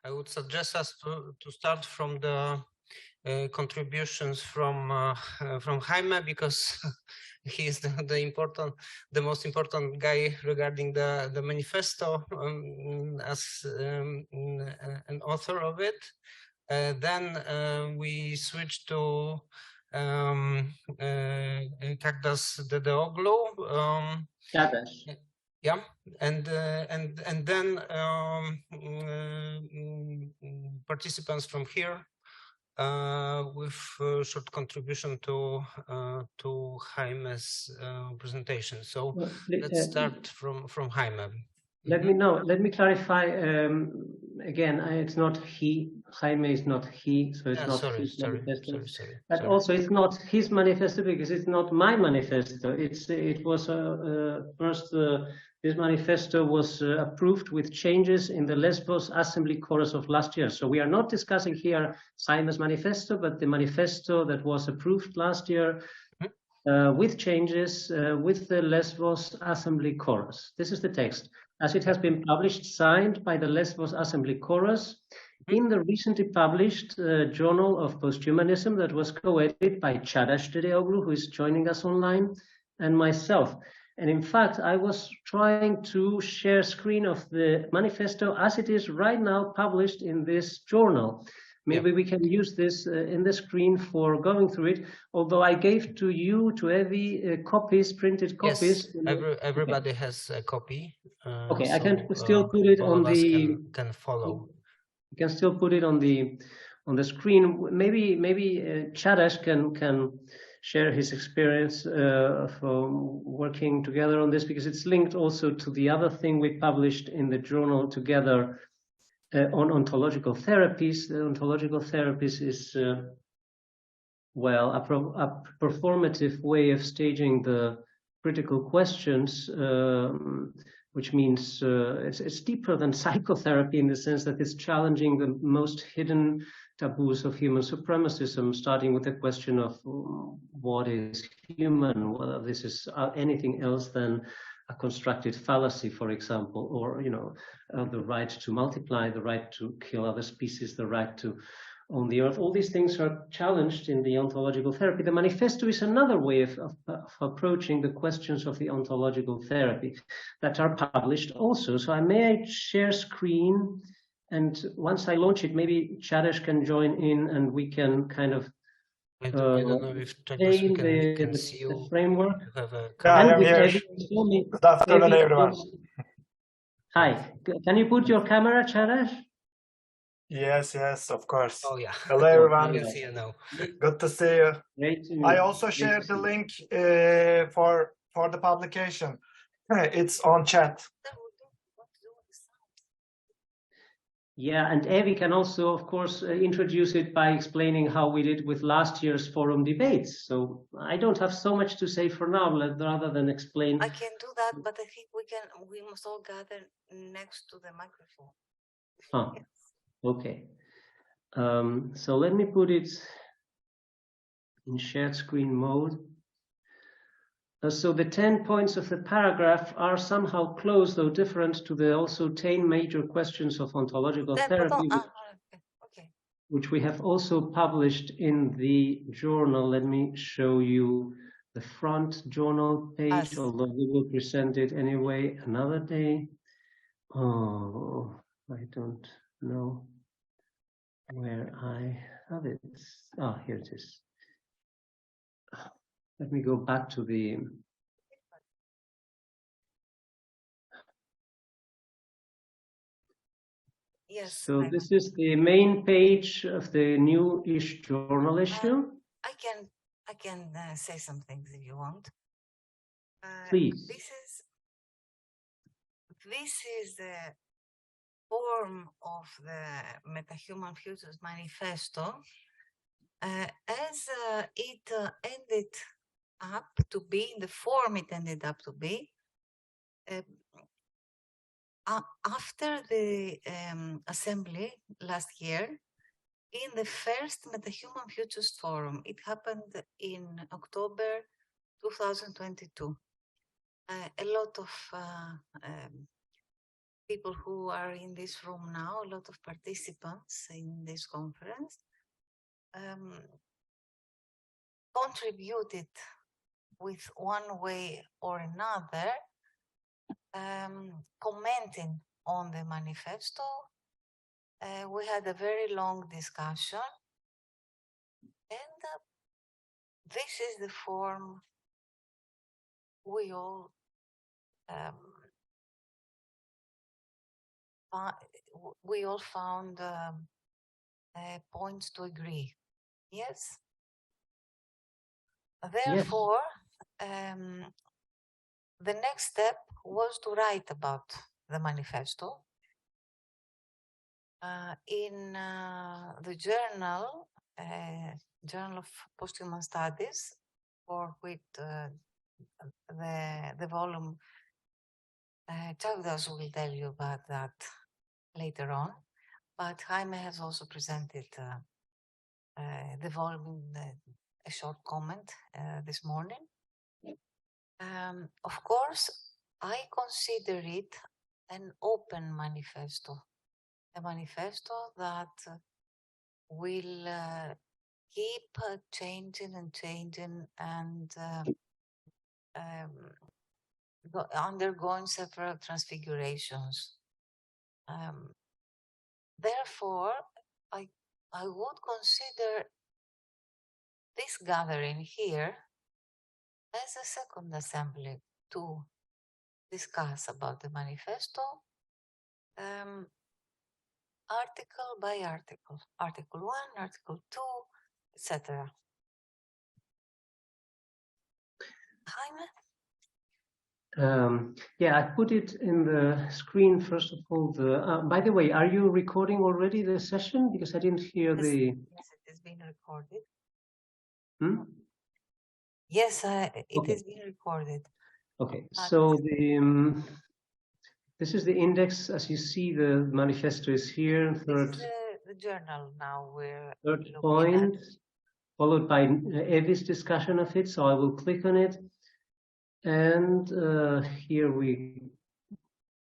I would suggest us to start from the contributions from Jaime, because he is the most important guy regarding the manifesto, as an author of it. Then we switch to Cactus Dedeoglu. Yeah, and then participants from here with short contribution to Jaime's presentation. So let's start from Jaime. Let me clarify again. It's not he. Jaime is not he, so it's not his manifesto. But also, it's not his manifesto because it's not my manifesto. It was first. This manifesto was approved with changes in the Lesvos Assembly Chorus of last year. So we are not discussing here Jaime's manifesto, but the manifesto that was approved last year with changes with the Lesvos Assembly Chorus. This is the text. As it has been published, signed by the Lesvos Assembly Chorus in the recently published Journal of Posthumanism that was co-edited by Çağdaş Dedeoglu, who is joining us online, and myself. And in fact, I was trying to share screen of the manifesto as it is right now published in this journal. Maybe we can use this in the screen for going through it. Although I gave to you, to Evie, copies, printed copies. Yes, everybody has a copy. Okay, so, I can still put it on the. Can follow. You can still put it on the screen. Maybe Çağdaş can share his experience from working together on this, because it's linked also to the other thing we published in the journal together on ontological therapies. The ontological therapies is, well, a performative way of staging the critical questions, which means it's deeper than psychotherapy in the sense that it's challenging the most hidden taboos of human supremacism, starting with the question of what is human, whether this is anything else than a constructed fallacy, for example, or the right to multiply, the right to kill other species, the right to own the earth. All these things are challenged in the ontological therapy. The manifesto is another way of approaching the questions of the ontological therapy that are published also. So I share screen, and once I launch it, maybe Çağdaş can join in and we can kind of I don't know if we can see you. The framework. I'm here. Good afternoon, everyone. Hi, can you put your camera, Çağdaş? Yes, of course. Oh yeah. Hello, everyone. I can see you now. Good to see you. Great to meet I also shared the link for the publication. It's on chat. Yeah, and Evie can also, of course, introduce it by explaining how we did with last year's forum debates. So I don't have so much to say for now, rather than explain. I can do that, but I think we must all gather next to the microphone. Ah, yes. Okay. So let me put it in shared screen mode. So the 10 points of the paragraph are somehow close, though different, to the also 10 major questions of ontological therapy, which we have also published in the journal. Let me show you the front journal page, although we will present it anyway another day. Oh, I don't know where I have it. Ah, here it is. Let me go back to the. Yes. So this is the main page of the new-ish journal issue. I can say some things if you want. Please. This is the form of the Metahuman Futures Manifesto as it ended up to be, in the form it ended up to be, after the assembly last year, in the first Metahuman Futures Forum. It happened in October 2022. A lot of people who are in this room now, a lot of participants in this conference, contributed with one way or another, commenting on the manifesto. We had a very long discussion, and this is the form we all found points to agree. Yes. Therefore, the next step was to write about the manifesto in the journal, Journal of Post-Human Studies, for which the volume, Chavdas will tell you about that later on, but Jaime has also presented the volume in a short comment this morning. Of course, I consider it an open manifesto, a manifesto that will keep changing and changing and undergoing several transfigurations. Therefore, I would consider this gathering here as a second assembly to discuss about the manifesto, article by article, Article 1, Article 2, etc. Jaime? Yeah, I put it in the screen first of all. By the way, are you recording already the session? Because I didn't hear Yes, the. yes, it is being recorded. Hmm? Yes, it is being recorded. Okay, so this is the index. As you see, the manifesto is here. This is the journal now. Third point, followed by Evi's discussion of it. So I will click on it. And here we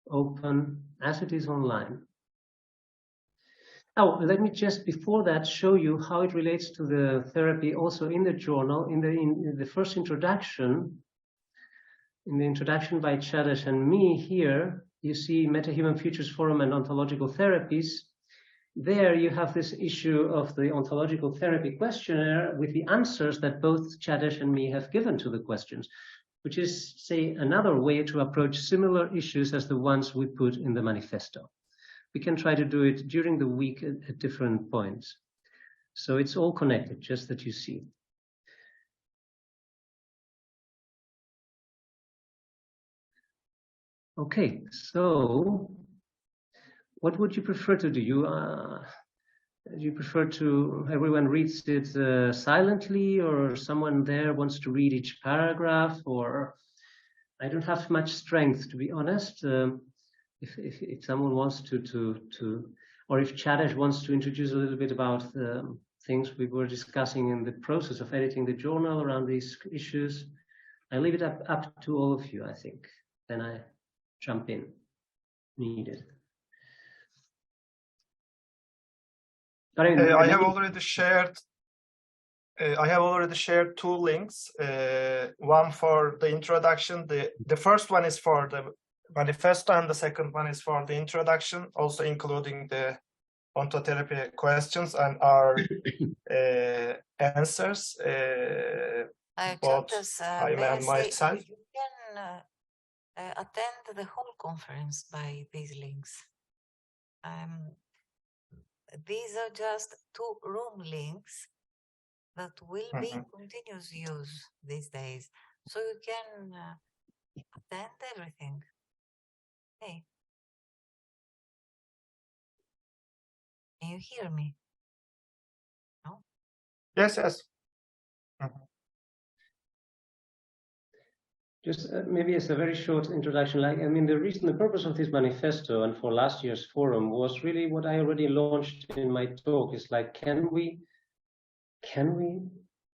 open as it is online. Oh, let me just before that show you how it relates to the therapy also in the journal. In the first introduction, in the introduction by Chadesh and me here, you see Metahuman Futures Forum and Ontological Therapies. There you have this issue of the ontological therapy questionnaire with the answers that both Chadesh and me have given to the questions, which is, say, another way to approach similar issues as the ones we put in the manifesto. We can try to do it during the week at different points. So it's all connected, just that you see. Okay, so what would you prefer to do? Do you prefer to everyone reads it silently, or someone there wants to read each paragraph? Or I don't have much strength, to be honest. If someone wants to or if Chadesh wants to introduce a little bit about the things we were discussing in the process of editing the journal around these issues, I leave it up to all of you, I think. Then I jump in, needed. But I have already shared. I have already shared two links. One for the introduction. The first one is for the manifesto, and the second one is for the introduction, also including the ontotherapy questions and our answers. Both Jaime and myself. You can attend the whole conference by these links. These are just 2 room links that will be in continuous use these days. So you can attend everything. Hey. Can you hear me? No? Yes, yes. Just maybe as a very short introduction, like, I mean, the purpose of this manifesto and for last year's forum was really what I already launched in my talk, is like, can we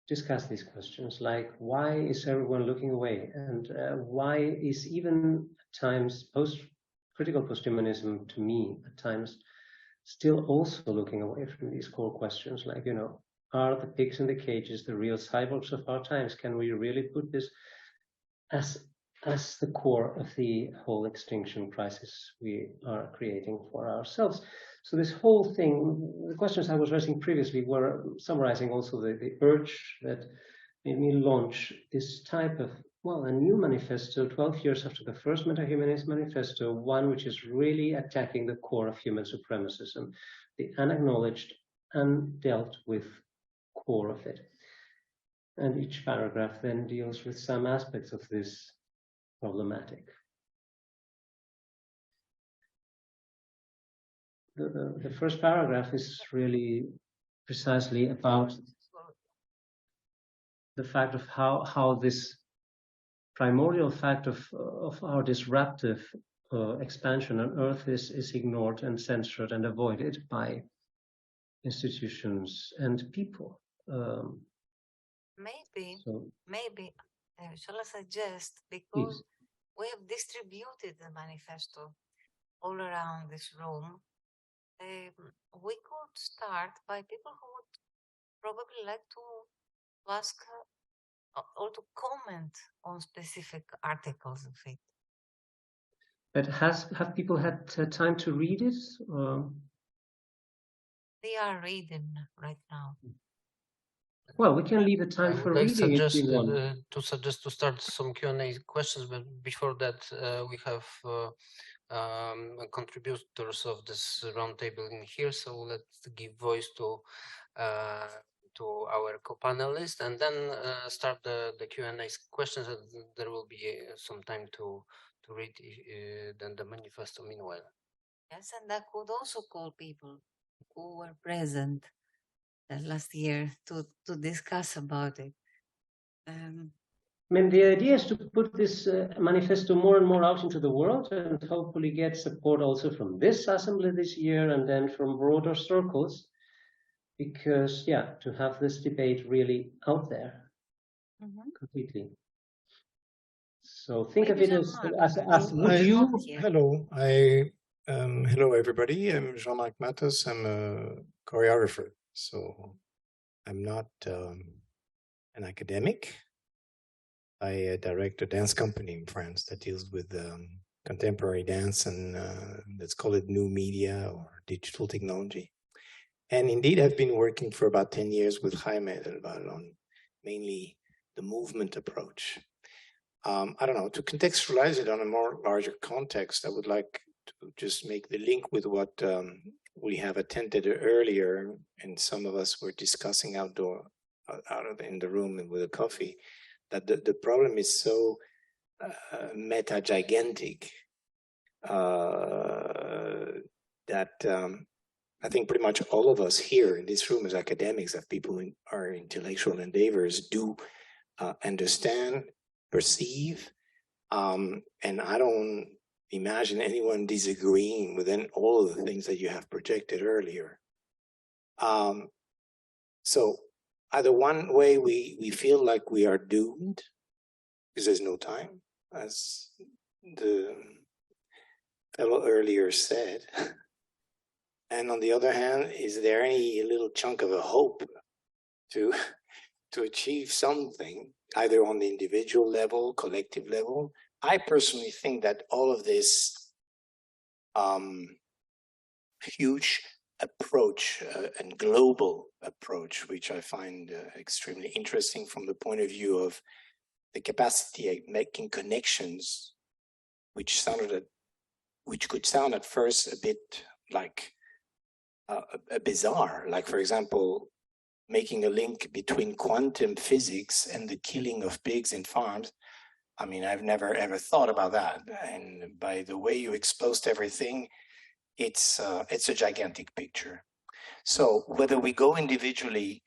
discuss these questions? Like, why is everyone looking away? And why is even at times critical posthumanism to me at times still also looking away from these core questions, like, you know, are the pigs in the cages the real cyborgs of our times? Can we really put this as the core of the whole extinction crisis we are creating for ourselves? So this whole thing, the questions I was raising previously were summarizing also the urge that made me launch this type of, well, a new manifesto 12 years after the first Metahumanist Manifesto, one which is really attacking the core of human supremacism, the unacknowledged, undealt with core of it. And each paragraph then deals with some aspects of this problematic. The first paragraph is really precisely about the fact of how this primordial fact of our disruptive expansion on Earth is ignored and censored and avoided by institutions and people. Maybe, shall I suggest, because we have distributed the manifesto all around this room, we could start by people who would probably like to ask or to comment on specific articles of it. But have people had time to read it? They are reading right now. Well, we can leave the time for reading if you want. To suggest to start some Q&A questions, but before that, we have contributors of this roundtable in here, so let's give voice to our co-panelists, and then start the Q&A questions, and there will be some time to read then the manifesto meanwhile. Yes, and I could also call people who were present last year to discuss about it. I mean, the idea is to put this manifesto more and more out into the world and hopefully get support also from this assembly this year and then from broader circles, because, yeah, to have this debate really out there completely. So think of it as would you... Hello, hello everybody. I'm Jean-Marc Matos. I'm a choreographer, so I'm not an academic. I direct a dance company in France that deals with contemporary dance, and let's call it new media or digital technology. And indeed, I've been working for about 10 years with Jaime Del Val on mainly the movement approach. I don't know, to contextualize it on a more larger context, I would like to just make the link with what we have attended earlier, and some of us were discussing in the room and with a coffee, that the problem is so meta-gigantic that I think pretty much all of us here in this room as academics, as people who are intellectual endeavors, do understand, perceive, and I don't imagine anyone disagreeing with all of the things that you have projected earlier. So either one way we feel like we are doomed because there's no time, as the fellow earlier said. And on the other hand, is there any little chunk of a hope to achieve something, either on the individual level, collective level? I personally think that all of this huge approach and global approach, which I find extremely interesting from the point of view of the capacity of making connections, which could sound at first a bit like bizarre, like, for example, making a link between quantum physics and the killing of pigs in farms. I mean, I've never ever thought about that. And by the way you exposed everything, it's a gigantic picture. So whether we go individually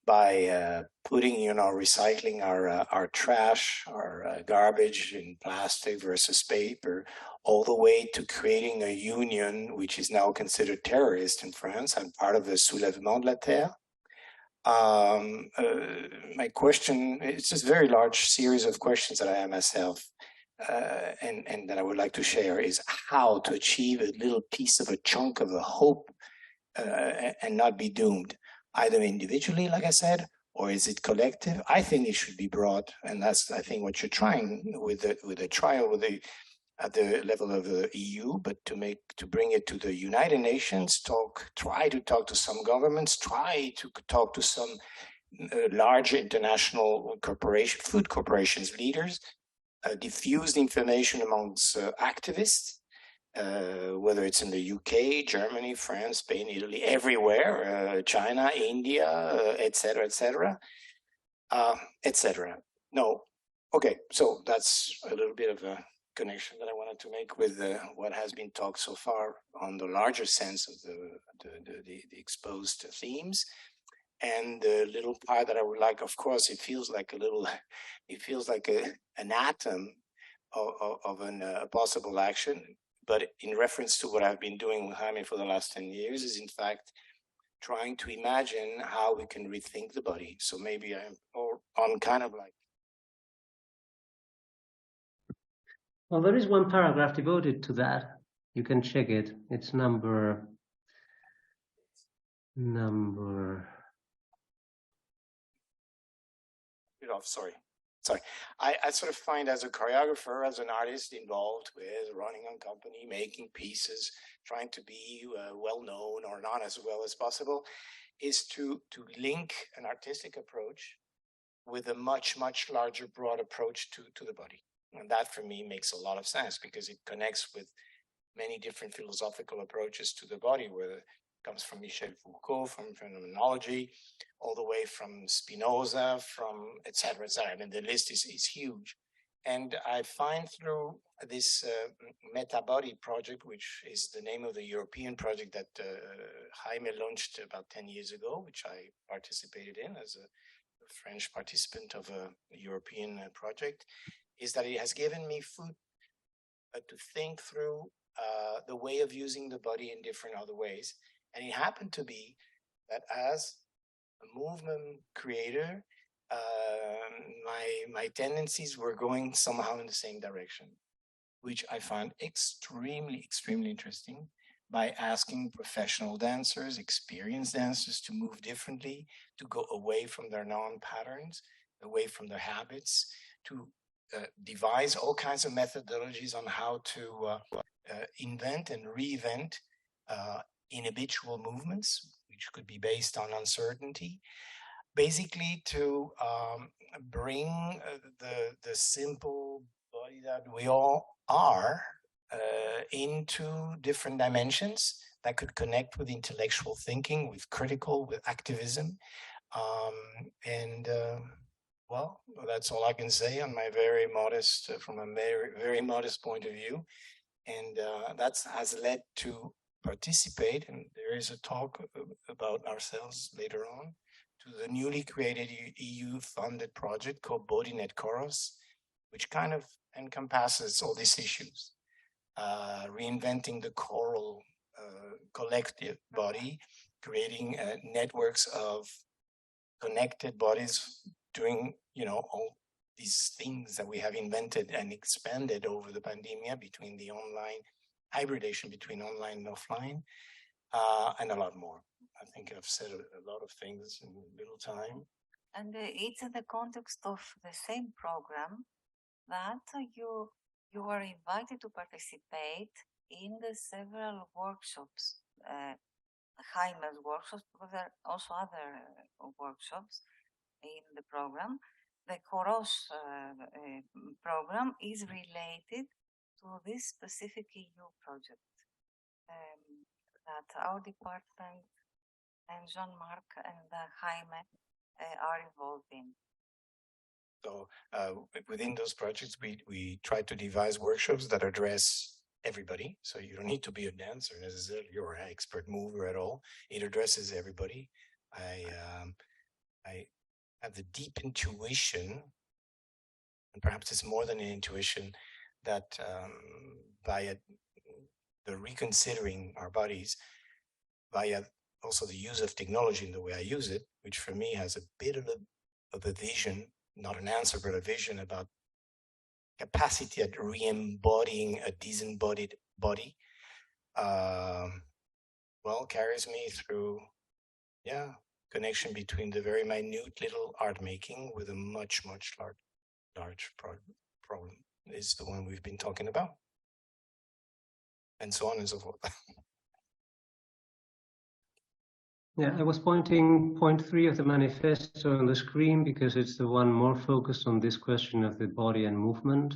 by putting, recycling our trash, our garbage in plastic versus paper, all the way to creating a union which is now considered terrorist in France. I'm part of the Soulèvement de la Terre. My question, it's just a very large series of questions that I have myself. and that I would like to share is how to achieve a little piece of a chunk of a hope and not be doomed, either individually, like I said, or is it collective? I think it should be broad, and that's, I think, what you're trying with the trial at the level of the EU, but to bring it to the United Nations, try to talk to some governments, try to talk to some large international food corporations leaders, diffuse the information amongst activists, whether it's in the UK, Germany, France, Spain, Italy, everywhere, China, India, etc., etc., etc. No, okay, so that's a little bit of a connection that I wanted to make with what has been talked so far on the larger sense of the exposed themes. And the little part that I would like, of course, it feels like an atom of a possible action. But in reference to what I've been doing with Jaime for the last 10 years is, in fact, trying to imagine how we can rethink the body. So maybe I'm on kind of like. Well, there is one paragraph devoted to that. You can check it. It's number. Sorry. I sort of find, as a choreographer, as an artist involved with running a company, making pieces, trying to be well known or not as well as possible, is to link an artistic approach with a much larger, broad approach to the body. And that for me makes a lot of sense, because it connects with many different philosophical approaches to the body, where it comes from Michel Foucault, from phenomenology, all the way from Spinoza, from et cetera, et cetera. I mean, the list is huge. And I find through this Meta-Body project, which is the name of the European project that Jaime launched about 10 years ago, which I participated in as a French participant of a European project, is that it has given me food to think through the way of using the body in different other ways. And it happened to be that as a movement creator, my tendencies were going somehow in the same direction, which I found extremely interesting, by asking professional dancers, experienced dancers, to move differently, to go away from their known patterns, away from their habits, to devise all kinds of methodologies on how to invent and reinvent inhabitual movements, which could be based on uncertainty, basically to bring the simple body that we all are into different dimensions that could connect with intellectual thinking, with critical, with activism. Well, that's all I can say on my very modest, from a very modest point of view. And that has led to participate, and there is a talk about ourselves later on, to the newly created EU-funded project called Bodynet-Khorós, which kind of encompasses all these issues. Reinventing the choral collective body, creating networks of connected bodies, doing, all these things that we have invented and expanded over the pandemic, between the online hybridation between online and offline, and a lot more. I think I've said a lot of things in little time. And it's in the context of the same program that you are invited to participate in the several workshops, Jaime's workshops, but there are also other workshops in the program. The Khorós program is related to this specific EU project that our department and Jean-Marc and Jaime are involved in. So within those projects, we try to devise workshops that address everybody. So you don't need to be a dancer necessarily or an expert mover at all. It addresses everybody. I have the deep intuition, and perhaps it's more than an intuition, that via the reconsidering our bodies, via also the use of technology in the way I use it, which for me has a bit of a vision, not an answer, but a vision about capacity at re-embodying a disembodied body, well, carries me through, connection between the very minute little art making with a much, much large problem is the one we've been talking about, and so on and so forth. Yeah, I was pointing point 3 of the manifesto on the screen because it's the one more focused on this question of the body and movement.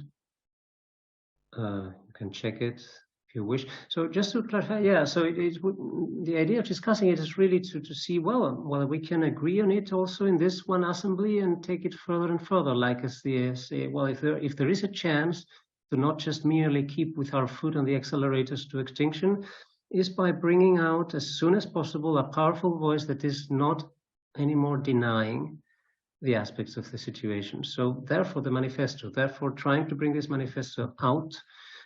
You can check it if you wish. So just to clarify, yeah, so the idea of discussing it is really to see, well, whether we can agree on it also in this one assembly and take it further and further, like as the say, well, if there is a chance to not just merely keep with our foot on the accelerators to extinction, is by bringing out as soon as possible a powerful voice that is not anymore denying the aspects of the situation. So therefore the manifesto, therefore trying to bring this manifesto out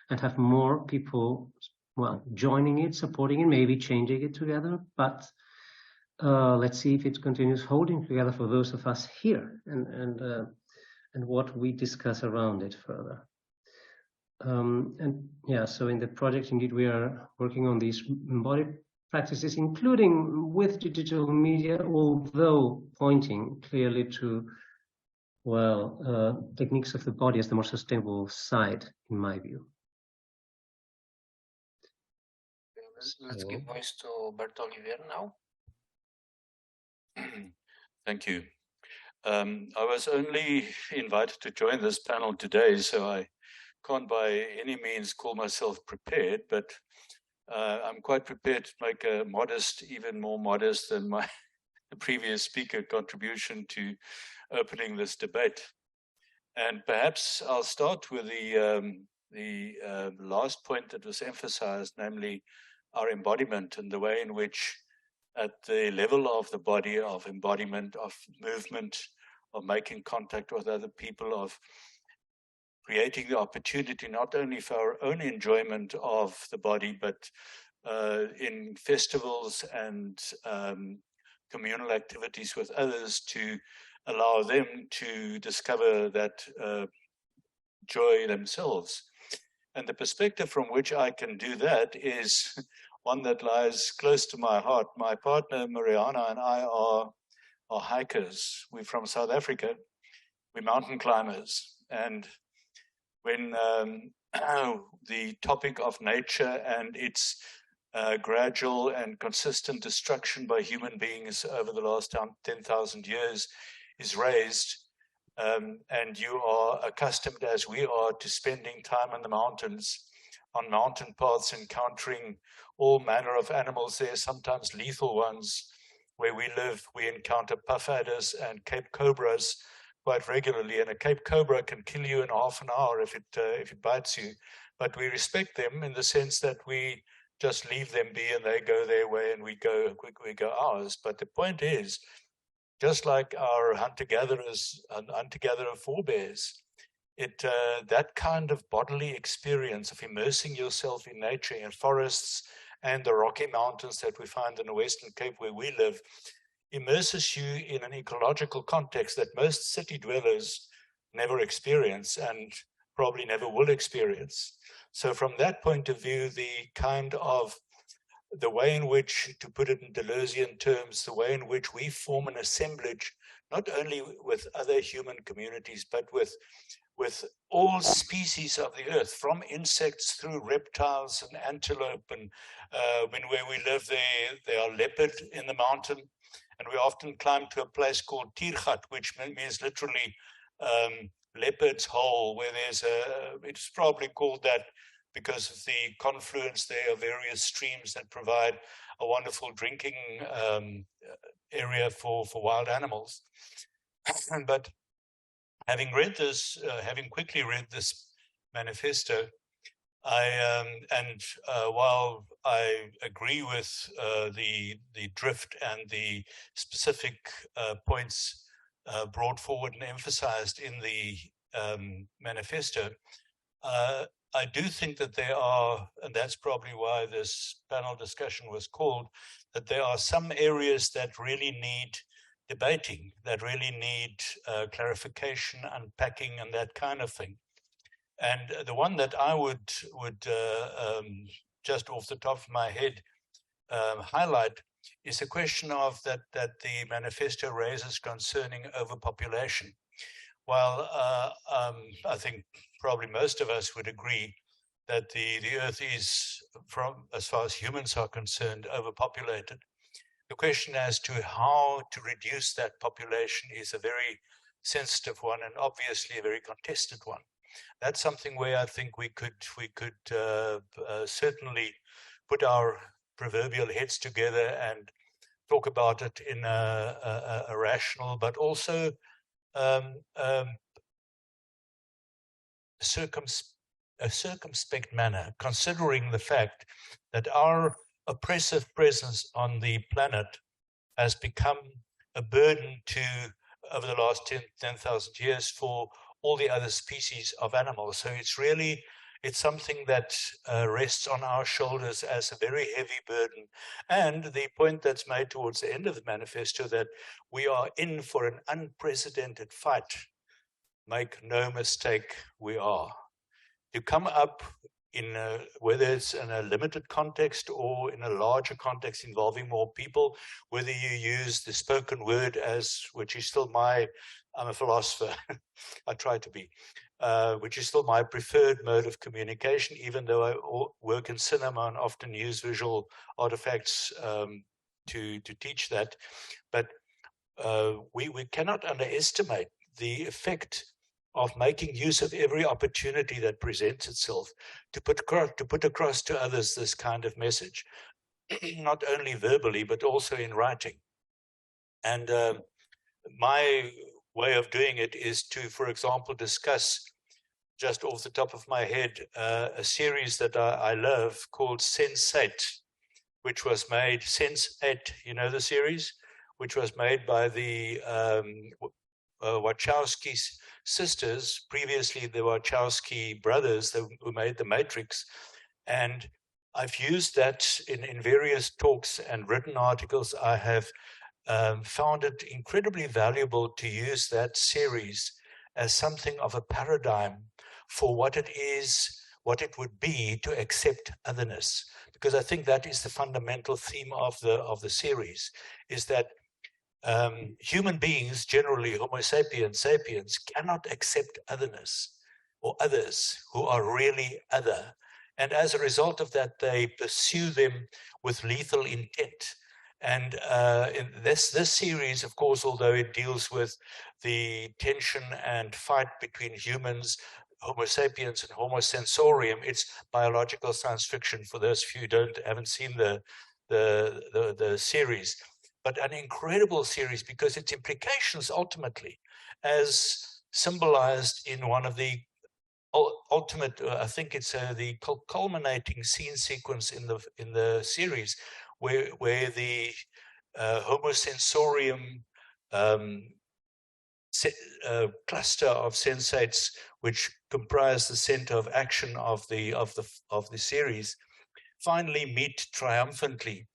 and have more people, well, joining it, supporting it, maybe changing it together, but let's see if it continues holding together for those of us here and what we discuss around it further. And yeah, so in the project, indeed, we are working on these embodied practices, including with digital media, although pointing clearly to, well, techniques of the body as the more sustainable side, in my view. Let's give voice to Bert Olivier now. Thank you. I was only invited to join this panel today, so I can't by any means call myself prepared, but I'm quite prepared to make a modest, even more modest than my previous speaker contribution to opening this debate. And perhaps I'll start with the last point that was emphasized, namely our embodiment and the way in which at the level of the body, of embodiment, of movement, of making contact with other people, of creating the opportunity not only for our own enjoyment of the body, but in festivals and communal activities with others to allow them to discover that joy themselves. And the perspective from which I can do that is one that lies close to my heart. My partner, Mariana, and I are hikers. We're from South Africa. We're mountain climbers. And when the topic of nature and its gradual and consistent destruction by human beings over the last 10,000 years is raised, and you are accustomed, as we are, to spending time in the mountains, on mountain paths, encountering all manner of animals there, sometimes lethal ones. Where we live, we encounter puff adders and Cape cobras quite regularly, and a Cape cobra can kill you in half an hour if it bites you. But we respect them in the sense that we just leave them be and they go their way and we go ours. But the point is, just like our hunter-gatherer forebears, that kind of bodily experience of immersing yourself in nature, in forests and the Rocky Mountains that we find in the Western Cape where we live, immerses you in an ecological context that most city dwellers never experience and probably never will experience. So from that point of view, the way in which, to put it in Deleuzian terms, the way in which we form an assemblage, not only with other human communities, but with all species of the earth, from insects through reptiles and antelope. And where we live, there are leopard in the mountain. And we often climb to a place called Tiergat, which means literally leopard's hole, where it's probably called that because of the confluence there of various streams that provide a wonderful drinking area for wild animals. But having quickly read this manifesto, while I agree with the drift and the specific points brought forward and emphasized in the manifesto, I do think that there are, and that's probably why this panel discussion was called, that there are some areas that really need debating, that really need clarification, unpacking, and that kind of thing. And the one that I would just off the top of my head highlight is a question of that the manifesto raises concerning overpopulation. While I think probably most of us would agree that the Earth is, from as far as humans are concerned, overpopulated. The question as to how to reduce that population is a very sensitive one and obviously a very contested one. That's something where I think we could certainly put our proverbial heads together and talk about it in a rational but also a circumspect manner, considering the fact that our oppressive presence on the planet has become a burden to, over the last 10,000 years, for all the other species of animals. So it's something that rests on our shoulders as a very heavy burden. And the point that's made towards the end of the manifesto, that we are in for an unprecedented fight. Make no mistake, we are. To come up in whether it's in a limited context or in a larger context involving more people, whether you use the spoken word as, which is still I'm a philosopher, I try to be, which is still my preferred mode of communication, even though I work in cinema and often use visual artifacts to teach that. But we cannot underestimate the effect of making use of every opportunity that presents itself to put across to others this kind of message, not only verbally, but also in writing. And my way of doing it is to, for example, discuss, just off the top of my head, a series that I love called Sense8, which was made, Sense8, you know the series? Which was made by the Wachowski sisters, previously the Wachowski brothers who made The Matrix. And I've used that in various talks and written articles. I have found it incredibly valuable to use that series as something of a paradigm for what it is, what it would be to accept otherness. Because I think that is the fundamental theme of the series, is that human beings, generally Homo sapiens, cannot accept otherness or others who are really other. And as a result of that, they pursue them with lethal intent. And in this series, of course, although it deals with the tension and fight between humans, Homo sapiens and Homo sensorium, it's biological science fiction for those of you who haven't seen the series. But an incredible series, because its implications ultimately, as symbolized in one of the ultimate, I think it's the culminating scene sequence in the series, where the Homo sensorium cluster of sensates, which comprise the center of action of the series, finally meet triumphantly.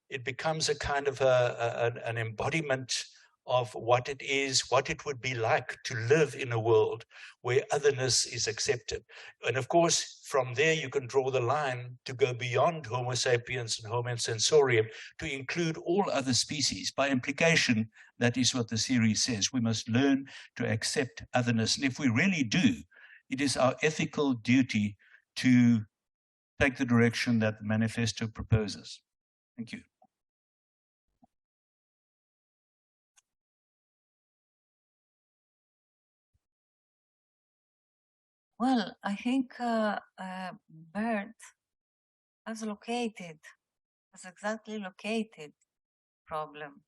It becomes a kind of an embodiment of what it is, what it would be like to live in a world where otherness is accepted. And of course, from there, you can draw the line to go beyond Homo sapiens and Homo sensorium to include all other species. By implication, that is what the series says. We must learn to accept otherness. And if we really do, it is our ethical duty to take the direction that the manifesto proposes. Thank you. Well, I think Bert has exactly located problem.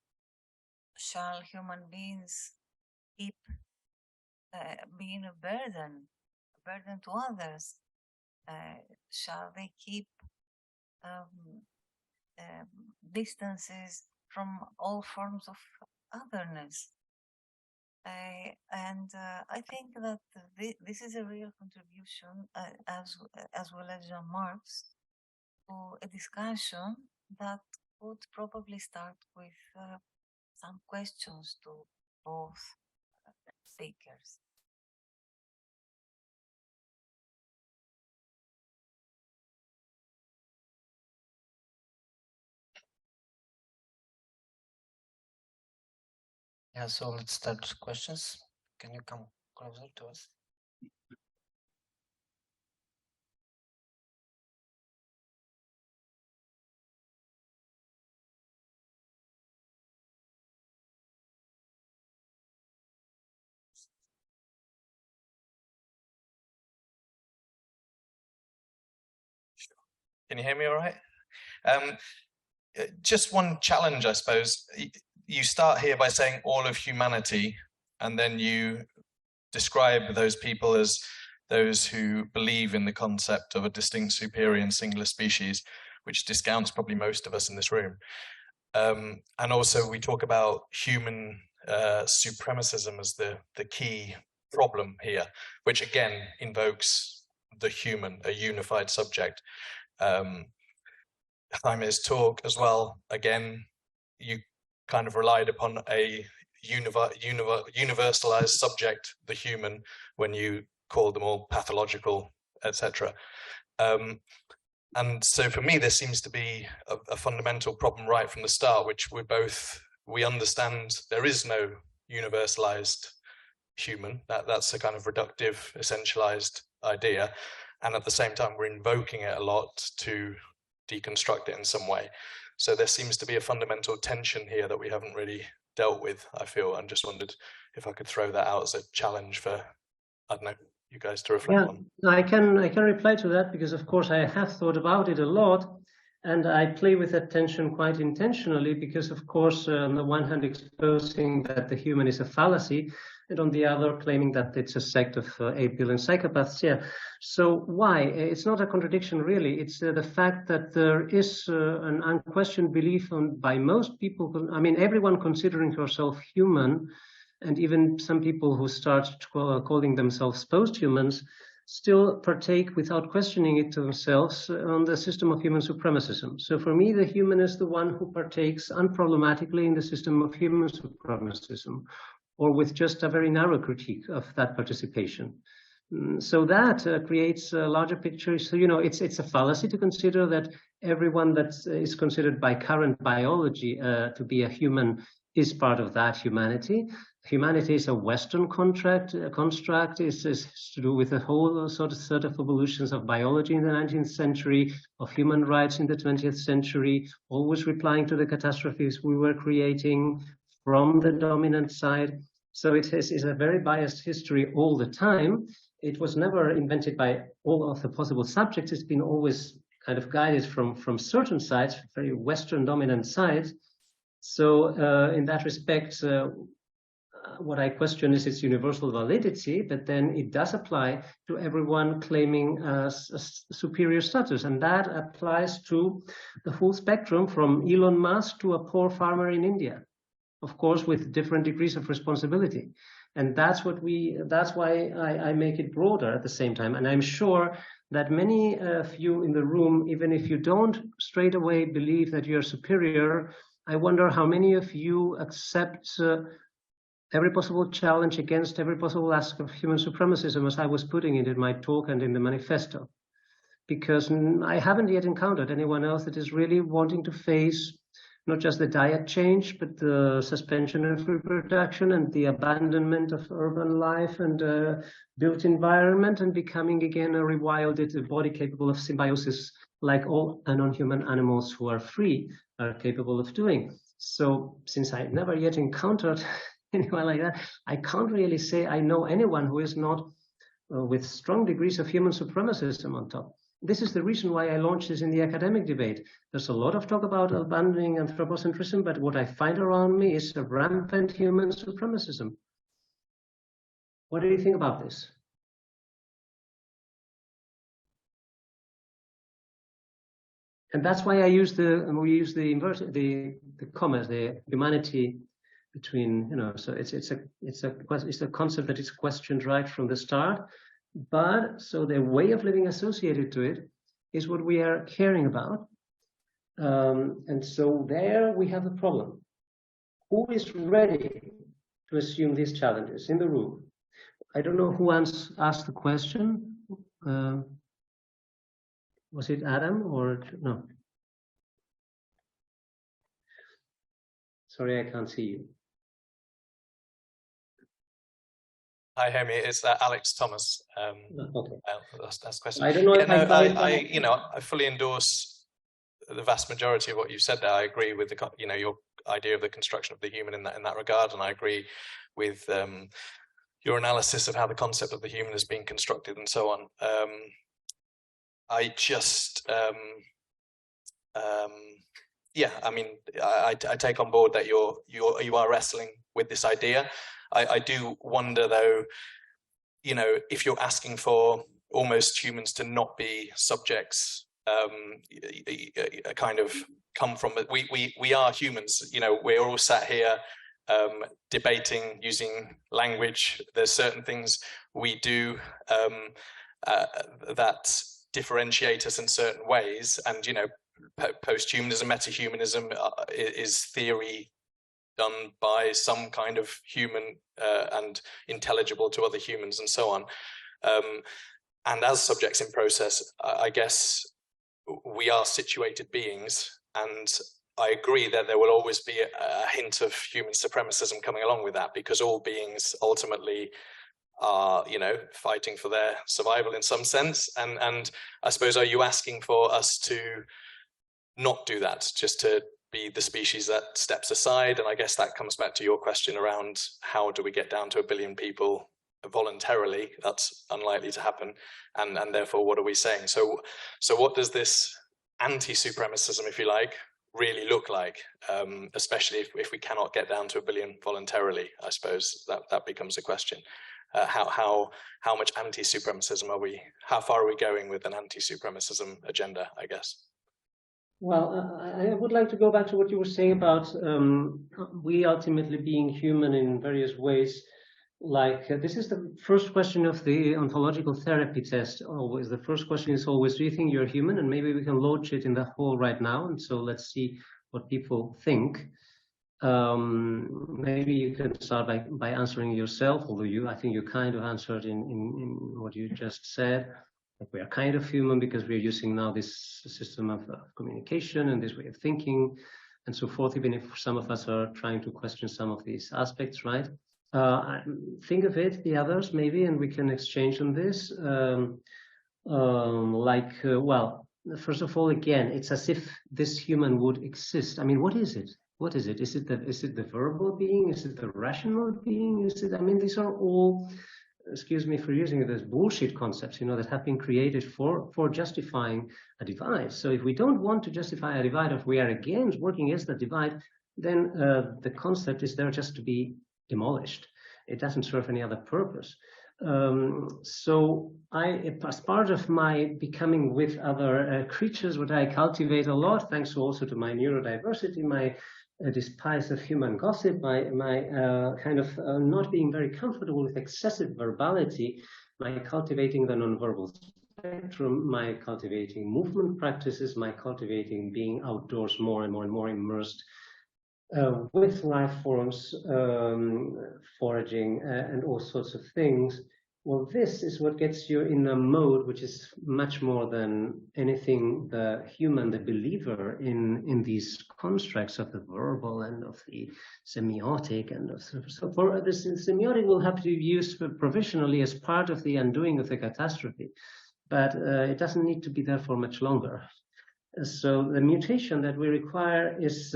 Shall human beings keep being a burden to others? Shall they keep distances from all forms of otherness? And I think that this is a real contribution, as well as Jean-Marc's, to a discussion that would probably start with some questions to both speakers. Yeah, so let's start questions. Can you come closer to us? Can you hear me all right? Just one challenge, I suppose. You start here by saying all of humanity, and then you describe those people as those who believe in the concept of a distinct, superior, and singular species, which discounts probably most of us in this room. And also we talk about human supremacism as the key problem here, which again invokes the human, a unified subject. Jaime's talk as well, again, you kind of relied upon a universalized subject, the human, when you called them all pathological, etc. And so for me, there seems to be a fundamental problem right from the start, which we understand there is no universalized human. That's a kind of reductive, essentialized idea. And at the same time, we're invoking it a lot to deconstruct it in some way. So there seems to be a fundamental tension here that we haven't really dealt with, I feel, and just wondered if I could throw that out as a challenge for, I don't know, you guys to reflect on. I can reply to that, because of course I have thought about it a lot, and I play with that tension quite intentionally, because of course on the one hand exposing that the human is a fallacy, and on the other claiming that it's a sect of 8 billion psychopaths. Yeah. So why? It's not a contradiction really. It's the fact that there is an unquestioned belief by most people, I mean everyone considering herself human, and even some people who start calling themselves post-humans still partake without questioning it to themselves on the system of human supremacism. So for me, the human is the one who partakes unproblematically in the system of human supremacism, or with just a very narrow critique of that participation. So that creates a larger picture. So, you know, it's a fallacy to consider that everyone that is considered by current biology to be a human is part of that humanity. Humanity is a Western construct. Is to do with a whole set of evolutions of biology in the 19th century, of human rights in the 20th century, always replying to the catastrophes we were creating from the dominant side. So it is a very biased history all the time. It was never invented by all of the possible subjects. It's been always kind of guided from certain sides, very Western dominant sides. So in that respect, what I question is its universal validity, but then it does apply to everyone claiming a superior status. And that applies to the full spectrum, from Elon Musk to a poor farmer in India, of course, with different degrees of responsibility. And that's why I make it broader at the same time. And I'm sure that many of you in the room, even if you don't straight away believe that you're superior, I wonder how many of you accept every possible challenge against every possible aspect of human supremacism, as I was putting it in my talk and in the manifesto. Because I haven't yet encountered anyone else that is really wanting to face not just the diet change, but the suspension of reproduction and the abandonment of urban life and built environment, and becoming again a rewilded body capable of symbiosis, like all non-human animals who are free are capable of doing. So since I've never yet encountered anyone like that, I can't really say I know anyone who is not with strong degrees of human supremacism on top. This is the reason why I launched this in the academic debate. There's a lot of talk about abandoning anthropocentrism, but what I find around me is a rampant human supremacism. What do you think about this? And that's why I use we use the commas, the humanity between, you know, so it's a concept that is questioned right from the start. But so the way of living associated to it is what we are caring about. And so there we have a problem. Who is ready to assume these challenges in the room? I don't know who asked the question. Was it Adam or no? Sorry, I can't see you. Hi, Homie. It's Alex Thomas. Okay. That's question. I don't know Yeah, if no, I fully endorse the vast majority of what you've said there. I agree with the, your idea of the construction of the human in that regard, and I agree with your analysis of how the concept of the human is being constructed and so on. I just, yeah, I mean, I take on board that you are wrestling with this idea. I do wonder, though, if you're asking for almost humans to not be subjects, kind of come from it. We are humans. We're all sat here debating using language. There's certain things we do that differentiate us in certain ways, and post-humanism, metahumanism is theory done by some kind of human and intelligible to other humans and so on. And as subjects in process, I guess we are situated beings, and I agree that there will always be a hint of human supremacism coming along with that, because all beings ultimately are, fighting for their survival in some sense. And I suppose, are you asking for us to not do that, just to be the species that steps aside? And I guess that comes back to your question around how do we get down to 1 billion people voluntarily? That's unlikely to happen, and therefore what are we saying? So what does this anti-supremacism, if you like, really look like, especially if we cannot get down to 1 billion voluntarily? I suppose that becomes a question. How much anti-supremacism are we, how far are we going with an anti-supremacism agenda, I guess? Well, I would like to go back to what you were saying about we ultimately being human in various ways. Like this is the first question of the ontological therapy test. Always the first question is always, do you think you're human? And maybe we can launch it in the hall right now. And so let's see what people think. Maybe you can start by answering yourself, although I think you kind of answered in what you just said. We are kind of human because we're using now this system of communication and this way of thinking and so forth, even if some of us are trying to question some of these aspects, right? Think of it, the others maybe, and we can exchange on this. Well, first of all, again, it's as if this human would exist. I mean, what is it? What is it? Is it the verbal being? Is it the rational being? Is it? I mean, these are all, excuse me for using it as bullshit concepts, that have been created for justifying a divide. So if we don't want to justify a divide, if we are against working against the divide, then the concept is there just to be demolished. It doesn't serve any other purpose. So as part of my becoming with other creatures, what I cultivate a lot, thanks also to my neurodiversity, my despise of human gossip, my kind of not being very comfortable with excessive verbality, my cultivating the nonverbal spectrum, my cultivating movement practices, my cultivating being outdoors more and more and more immersed with life forms, foraging, and all sorts of things. Well, this is what gets you in a mode which is much more than anything the human, the believer in these constructs of the verbal and of the semiotic. And so for this semiotic will have to be used provisionally as part of the undoing of the catastrophe, but it doesn't need to be there for much longer. So the mutation that we require is,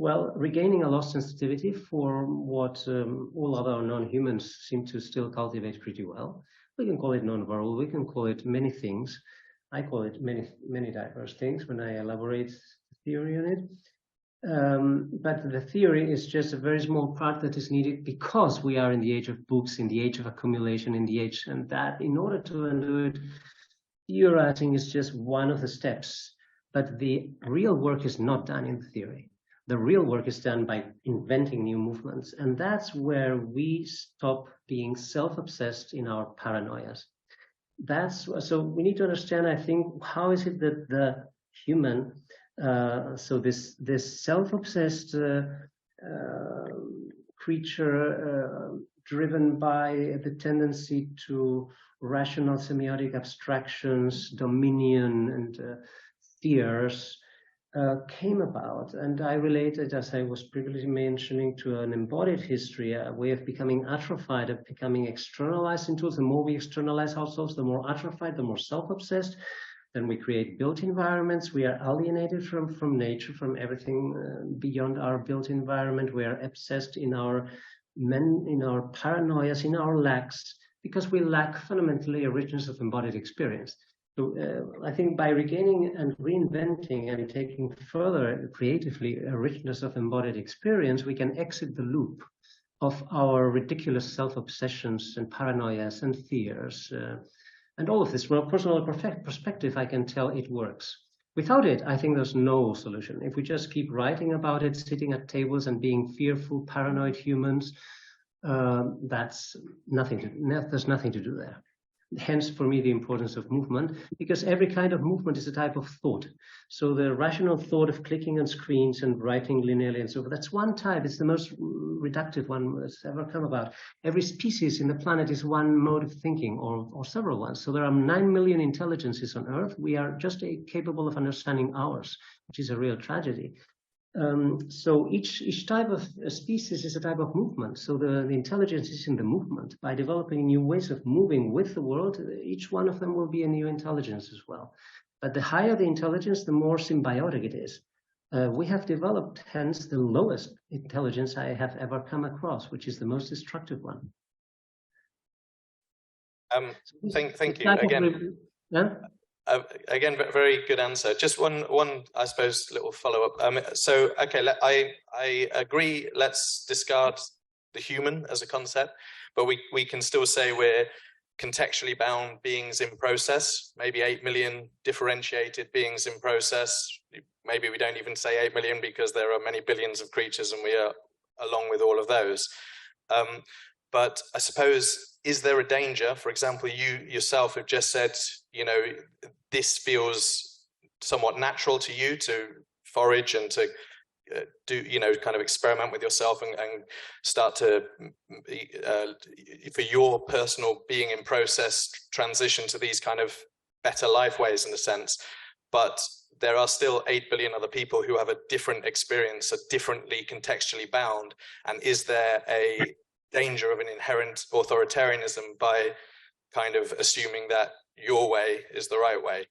well, regaining a lost sensitivity for what all other non-humans seem to still cultivate pretty well. We can call it non-verbal, we can call it many things. I call it many diverse things when I elaborate the theory on it. But the theory is just a very small part that is needed because we are in the age of books, in the age of accumulation, in the age, and that in order to undo it, theorizing is just one of the steps. But the real work is not done in theory. The real work is done by inventing new movements. And that's where we stop being self-obsessed in our paranoias. So we need to understand, I think, how is it that the human, so this self-obsessed creature driven by the tendency to rational semiotic abstractions, dominion, and fears, came about, and I related, as I was previously mentioning, to an embodied history, a way of becoming atrophied, of becoming externalized in tools. The more we externalize ourselves, the more atrophied, the more self-obsessed. Then we create built environments. We are alienated from nature, from everything beyond our built environment. We are obsessed in our paranoias, in our lacks, because we lack fundamentally a richness of embodied experience. So I think by regaining and reinventing and taking further creatively a richness of embodied experience, we can exit the loop of our ridiculous self-obsessions and paranoias and fears. And all of this, from a personal perspective, I can tell it works. Without it, I think there's no solution. If we just keep writing about it, sitting at tables and being fearful, paranoid humans, there's nothing to do there. Hence, for me, the importance of movement, because every kind of movement is a type of thought. So the rational thought of clicking on screens and writing linearly and so forth, that's one type. It's the most reductive one that's ever come about. Every species in the planet is one mode of thinking, or several ones. So there are 9 million intelligences on Earth. We are just capable of understanding ours, which is a real tragedy. So each type of species is a type of movement. So the intelligence is in the movement. By developing new ways of moving with the world, each one of them will be a new intelligence as well. But the higher the intelligence, the more symbiotic it is. We have developed, hence, the lowest intelligence I have ever come across, which is the most destructive one. Thank you again. Again, very good answer. Just one, I suppose, little follow-up. So, okay, I agree. Let's discard the human as a concept, but we can still say we're contextually bound beings in process. Maybe 8 million differentiated beings in process. Maybe we don't even say 8 million because there are many billions of creatures, and we are along with all of those. But I suppose, is there a danger? For example, you yourself have just said, you know, this feels somewhat natural to you to forage and to do, you know, kind of experiment with yourself and start to, for your personal being in process, transition to these kind of better life ways in a sense. But there are still 8 billion other people who have a different experience, are differently contextually bound. And is there a danger of an inherent authoritarianism by kind of assuming that your way is the right way?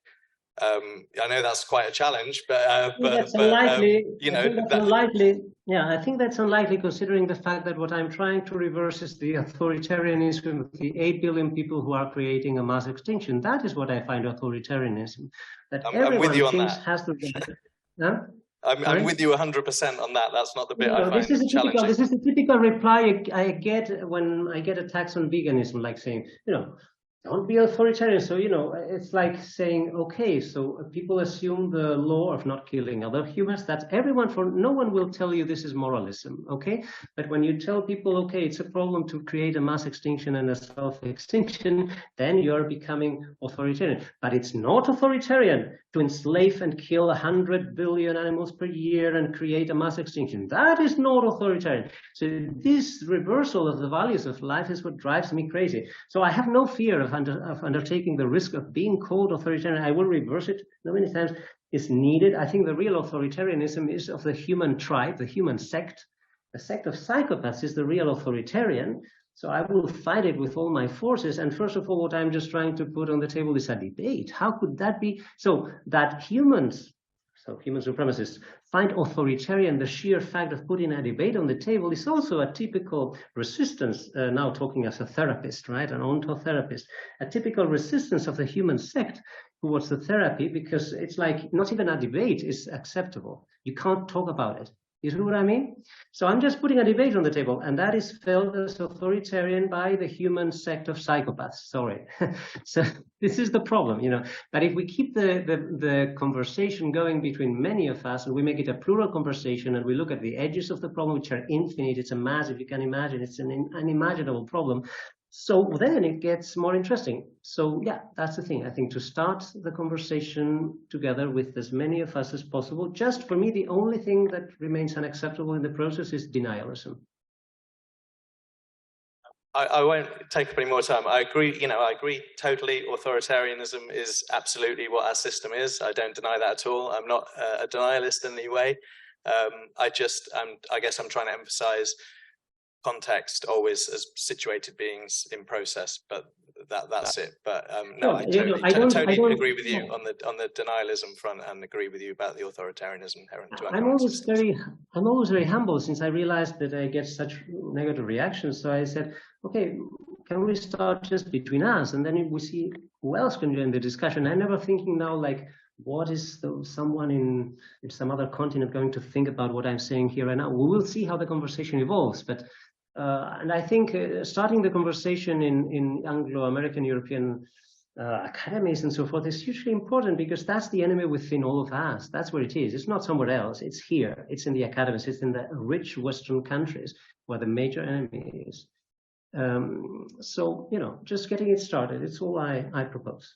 I know that's quite a challenge, but that's unlikely. You know, unlikely. Yeah, I think that's unlikely, considering the fact that what I'm trying to reverse is the authoritarianism of the 8 billion people who are creating a mass extinction. That is what I find authoritarianism. That everyone with you on thinks that. has to be. Huh? I'm with you 100% on that. That's not the bit I find challenging. This is the typical reply I get when I get attacks on veganism, like saying, you know, don't be authoritarian. So, you know, it's like saying, okay, so people assume the law of not killing other humans. That's everyone. For no one will tell you this is moralism, okay? But when you tell people, okay, it's a problem to create a mass extinction and a self-extinction, then you're becoming authoritarian. But it's not authoritarian to enslave and kill 100 billion animals per year and create a mass extinction. That is not authoritarian. So this reversal of the values of life is what drives me crazy. So I have no fear of undertaking the risk of being called authoritarian. I will reverse it many times. It's needed. I think the real authoritarianism is of the human tribe, the human sect. The sect of psychopaths is the real authoritarian. So I will fight it with all my forces. And first of all, what I'm just trying to put on the table is a debate. How could that be? So that humans, so human supremacists, find authoritarian the sheer fact of putting a debate on the table is also a typical resistance, now talking as a therapist, right, an ontotherapist, a typical resistance of the human sect towards the therapy, because it's like not even a debate is acceptable. You can't talk about it. You see what I mean? So I'm just putting a debate on the table, and that is felt as authoritarian by the human sect of psychopaths. Sorry. So this is the problem, you know. But if we keep the conversation going between many of us, and we make it a plural conversation, and we look at the edges of the problem, which are infinite, it's a mass, if you can imagine, it's an unimaginable problem. So then it gets more interesting. So yeah, that's the thing. I think to start the conversation together with as many of us as possible. Just for me, the only thing that remains unacceptable in the process is denialism. I won't take up any more time. I agree, I agree totally. Authoritarianism is absolutely what our system is. I don't deny that at all. I'm not a denialist in any way. I guess I'm trying to emphasize context always as situated beings in process, but that's it. But no, I totally agree with you on the denialism front, and agree with you about the authoritarianism inherent to our I'm always very humble, since I realized that I get such negative reactions. So I said, okay, can we start just between us, and then we see who else can join the discussion. I'm never thinking now like, what is someone in some other continent going to think about what I'm saying here right now? We will see how the conversation evolves, but and I think starting the conversation in Anglo-American, European academies and so forth is hugely important, because that's the enemy within all of us. That's where it is. It's not somewhere else. It's here. It's in the academies. It's in the rich Western countries where the major enemy is. So, just getting it started. It's all I propose.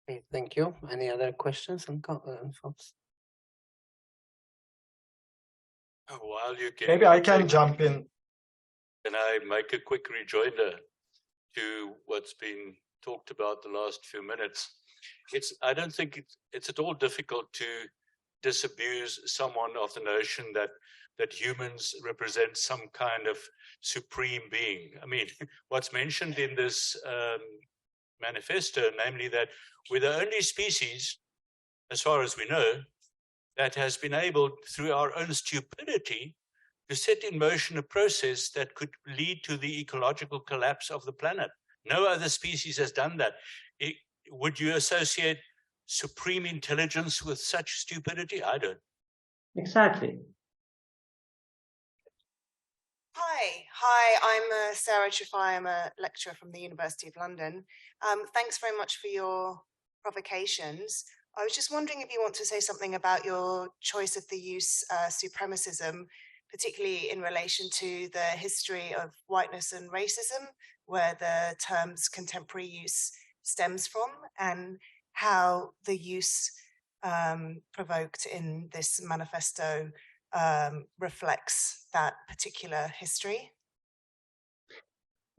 Okay, thank you. Any other questions and thoughts? While you Maybe I can jump in. Can I make a quick rejoinder to what's been talked about the last few minutes? I don't think it's at all difficult to disabuse someone of the notion that humans represent some kind of supreme being. I mean, what's mentioned in this manifesto, namely that we're the only species, as far as we know, that has been able, through our own stupidity, to set in motion a process that could lead to the ecological collapse of the planet. No other species has done that. Would you associate supreme intelligence with such stupidity? I don't. Exactly. Hi, I'm Sarah Chifai. I'm a lecturer from the University of London. Thanks very much for your provocations. I was just wondering if you want to say something about your choice of the use supremacism, particularly in relation to the history of whiteness and racism, where the term's contemporary use stems from, and how the use provoked in this manifesto reflects that particular history.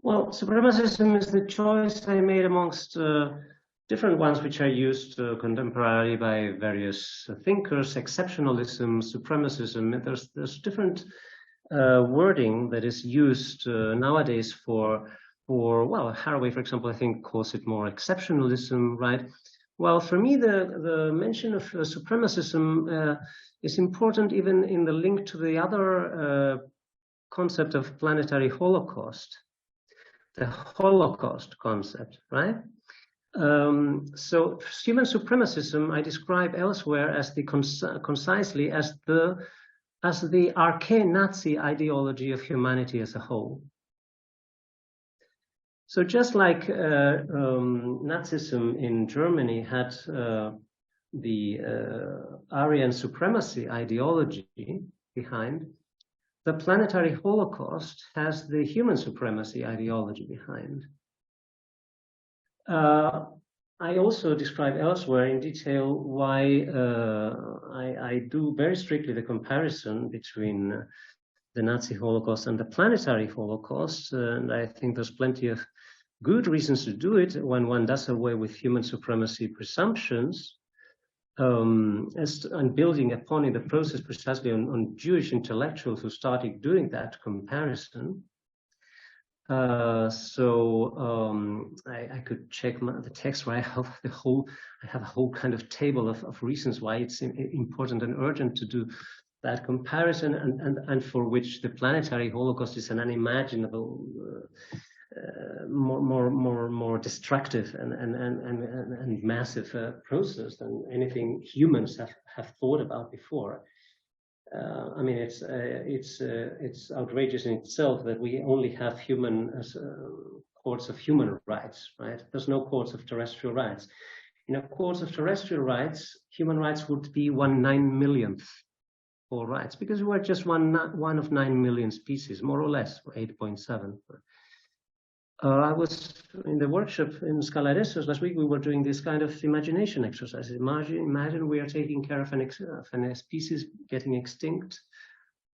Well, supremacism is the choice I made amongst different ones which are used contemporarily by various thinkers: exceptionalism, supremacism. There's different wording that is used nowadays for well, Haraway, for example, I think calls it more exceptionalism, right? Well, for me, the mention of supremacism is important even in the link to the other concept of planetary holocaust, the Holocaust concept, right? So human supremacism I describe elsewhere as concisely as the archaic Nazi ideology of humanity as a whole. So just like Nazism in Germany had the Aryan supremacy ideology behind, the planetary Holocaust has the human supremacy ideology behind. I also describe elsewhere in detail why I do very strictly the comparison between the Nazi Holocaust and the planetary Holocaust, and I think there's plenty of good reasons to do it when one does away with human supremacy presumptions, and building upon in the process precisely on Jewish intellectuals who started doing that comparison. I could check the text where I have a whole kind of table of reasons why it's important and urgent to do that comparison, and for which the planetary Holocaust is an unimaginable, more destructive and massive process than anything humans have thought about before. I mean, it's outrageous in itself that we only have courts of human rights, right? There's no courts of terrestrial rights. In a court of terrestrial rights, human rights would be 1/9,000,000th all rights, because we're just one of 9 million species, more or less, or 8.7. I was in the workshop in Scala Lesvos last week. We were doing this kind of imagination exercise. Imagine we are taking care of a species getting extinct.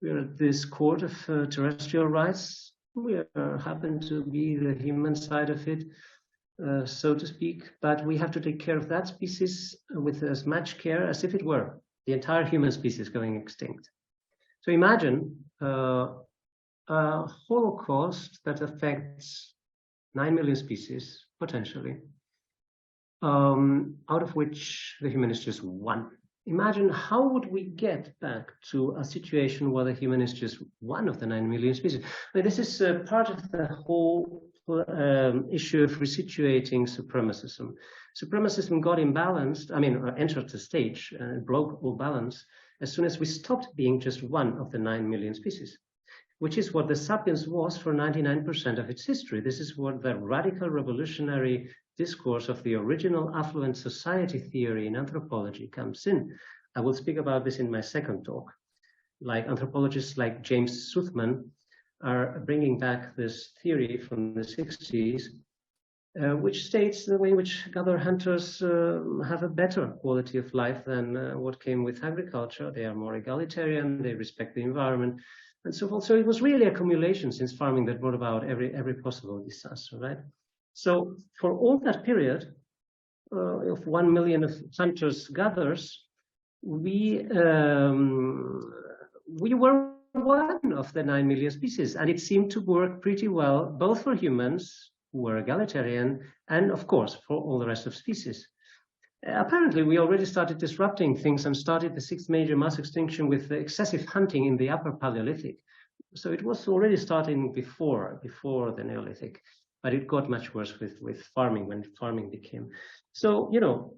We're at this court of terrestrial rights. We happen to be the human side of it, so to speak, but we have to take care of that species with as much care as if it were the entire human species going extinct. So imagine a Holocaust that affects 9 million species, potentially, out of which the human is just one. Imagine how would we get back to a situation where the human is just one of the 9 million species. I mean, this is part of the whole issue of resituating supremacism. Supremacism got imbalanced, entered the stage and broke all balance as soon as we stopped being just one of the 9 million species, which is what the sapiens was for 99% of its history. This is what the radical revolutionary discourse of the original affluent society theory in anthropology comes in. I will speak about this in my second talk. Like anthropologists like James Suthman are bringing back this theory from the 60s, which states the way in which gather-hunters have a better quality of life than what came with agriculture. They are more egalitarian, they respect the environment, and so forth. So it was really accumulation since farming that brought about every possible disaster, right? So for all that period of 1 million of hunters-gatherers, we were one of the 9 million species, and it seemed to work pretty well, both for humans who were egalitarian and, of course, for all the rest of species. Apparently, we already started disrupting things and started the 6th major mass extinction with the excessive hunting in the Upper Paleolithic. So it was already starting before the Neolithic, but it got much worse with farming when farming became. So, you know,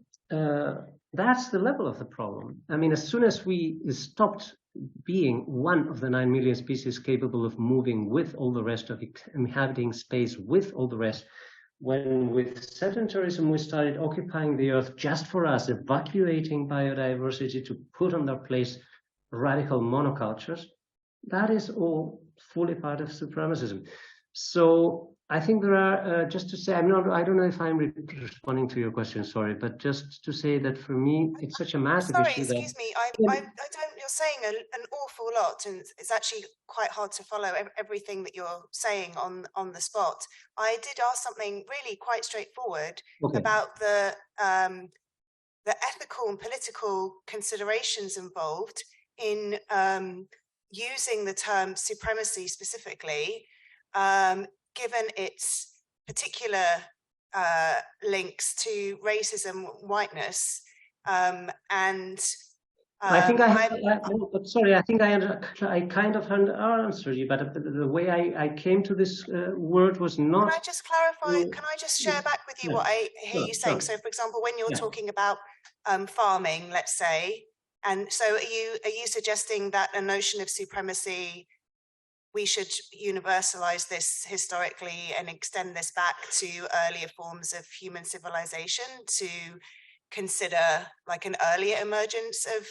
that's the level of the problem. I mean, as soon as we stopped being one of the 9 million species capable of moving with all the rest of it, inhabiting space with all the rest, when with sedentarism we started occupying the earth just for us, evacuating biodiversity to put on their place radical monocultures, that is all fully part of supremacism. So I think there are, just to say, I don't know if I'm responding to your question, sorry, but just to say that for me, it's such a massive issue. Excuse me, I don't, you're saying an awful lot, and it's actually quite hard to follow everything that you're saying on the spot. I did ask something really quite straightforward about the ethical and political considerations involved in using the term supremacy specifically, given its particular links to racism, whiteness, and I think sorry, I think I kind of answered you, but the way I came to this word was not. Can I just clarify? Can I just share back with you what I hear you saying? So, for example, when you're talking about farming, let's say, and so are you suggesting that a notion of supremacy, we should universalize this historically and extend this back to earlier forms of human civilization to consider like an earlier emergence of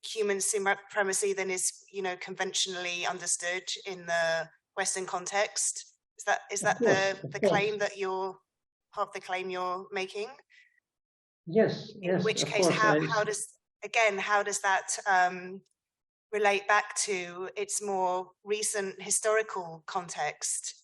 human supremacy than is, you know, conventionally understood in the Western context? Is that the claim that you're part of the claim you're making? Yes. In which case, how does that relate back to its more recent historical context?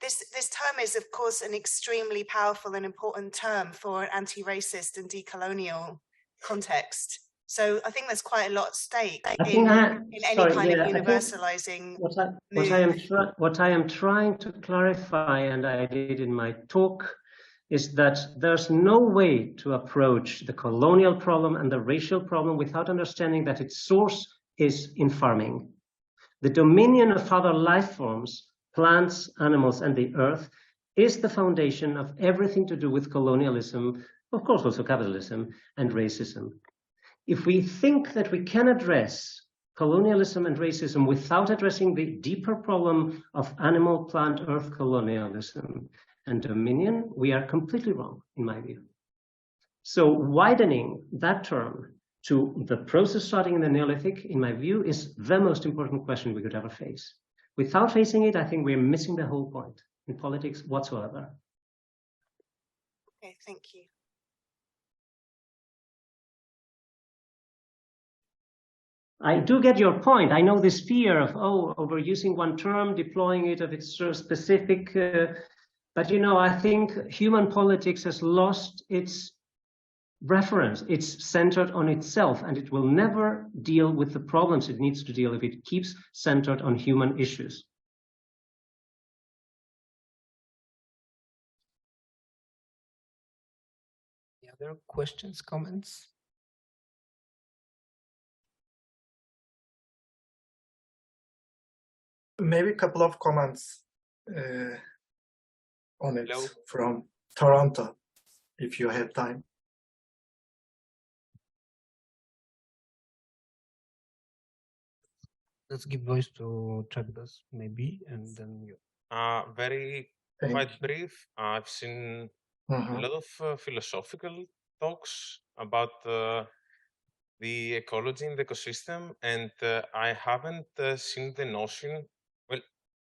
This term is, of course, an extremely powerful and important term for an anti-racist and decolonial context. So I think there's quite a lot at stake in any kind of universalizing. What I am trying to clarify, and I did in my talk, is that there's no way to approach the colonial problem and the racial problem without understanding that its source is in farming. The dominion of other life forms, plants, animals, and the earth is the foundation of everything to do with colonialism, of course also capitalism and racism. If we think that we can address colonialism and racism without addressing the deeper problem of animal, plant, earth colonialism and dominion, we are completely wrong, in my view. So widening that term to the process starting in the Neolithic, in my view, is the most important question we could ever face. Without facing it, I think we're missing the whole point in politics whatsoever. Okay, thank you. I do get your point. I know this fear of, overusing one term, deploying it if it's so specific. But, I think human politics has lost its reference. It's centered on itself, and it will never deal with the problems it needs to deal if it keeps centered on human issues. Any other questions, comments? Maybe a couple of comments on it Hello. from Toronto, if you have time. Let's give voice to Chagdas, maybe, and then you. Very Thank quite brief. I've seen Mhm. a lot of philosophical talks about the ecology in the ecosystem, and I haven't seen the notion. Well,